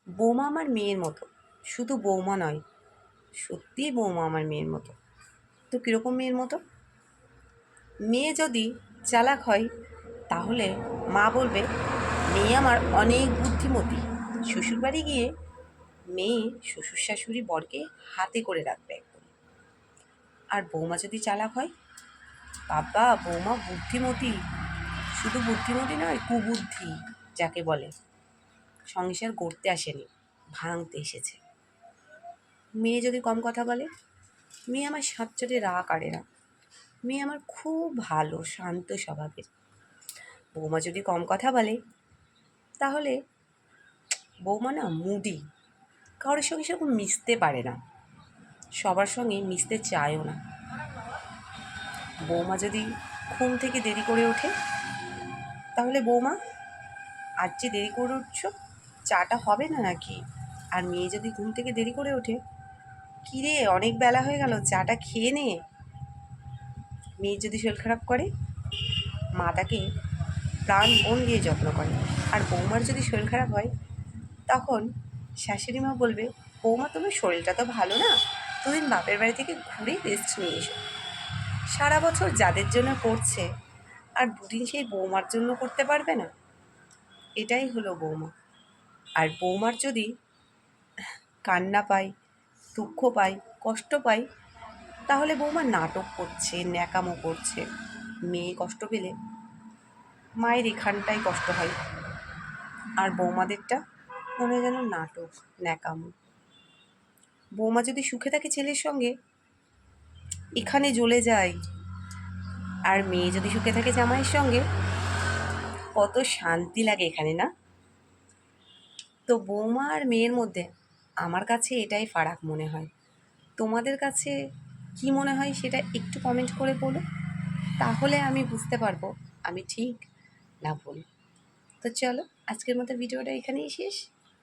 বৌমা আমার মেয়ের মতো, শুধু বৌমা নয়, সত্যিই বৌমা আমার মেয়ের মতো। তো কীরকম মেয়ের মতো? মেয়ে যদি চালাক হয় তাহলে মা বলবে মেয়ে আমার অনেক বুদ্ধিমতী। শ্বশুরবাড়ি গিয়ে মেয়ে শ্বশুর শাশুড়ি বরকে হাতে করে রাখবে একদম। আর বৌমা যদি চালাক হয়, বাবা বৌমা বুদ্ধিমতী, শুধু বুদ্ধিমতী নয়, কুবুদ্ধি যাকে বলে। সংসার গড়তে আসেনি, ভাঙতে এসেছে। মেয়ে যদি কম কথা বলে, মেয়ে আমার সাত চোটে রাগ আড়ে না। মেয়ে আমার খুব ভালো, শান্ত স্বভাবের। বৌমা যদি কম কথা বলে তাহলে বৌমা না মুডি, কারোর সঙ্গে সেরকম মিশতে পারে না, সবার সঙ্গে মিশতে চায়ও না। বৌমা যদি ঘুম থেকে দেরি করে ওঠে তাহলে বৌমা, আজ যে দেরি করে উঠছো, চাটা হবে না নাকি? আর মেয়ে যদি ঘুম থেকে দেরি করে ওঠে, কী রে অনেক বেলা হয়ে গেল, চাটা খেয়ে নে। মেয়ে যদি শরীর খারাপ করে, মা তাকে প্রাণপণ দিয়ে যত্ন করে। আর বৌমার যদি শরীর খারাপ হয় তখন শাশুড়ি মা বলবে, বৌমা তোমার শরীরটা তো ভালো না, দুদিন বাপের বাড়ি থেকে ঘুরে রেস্ট নিয়ে এসো। সারা বছর যাদের জন্য করছে আর দুদিন সেই বৌমার জন্য করতে পারবে না? এটাই হলো বৌমা। আর বৌমার যদি কান্না পায়, দুঃখ পায়, কষ্ট পায়, তাহলে বৌমা নাটক করছে, ন্যাকামো করছে। মেয়ে কষ্ট পেলে মায়ের এখানটাই কষ্ট হয়, আর বৌমাদেরটা মনে হয় যেন নাটক, ন্যাকামো। বৌমা যদি সুখে থাকে ছেলের সঙ্গে, এখানে জ্বলে যায়। আর মেয়ে যদি সুখে থাকে জামাইয়ের সঙ্গে, কত শান্তি লাগে এখানে, না? তো বৌমা আর মেয়ের মধ্যে আমার কাছে এটাই ফারাক মনে হয়। তোমাদের কাছে কি মনে হয় সেটা একটু কমেন্ট করে বলো, তাহলে আমি বুঝতে পারবো আমি ঠিক না ভুল। তো চলো, আজকের মতো ভিডিওটা এখানেই শেষ।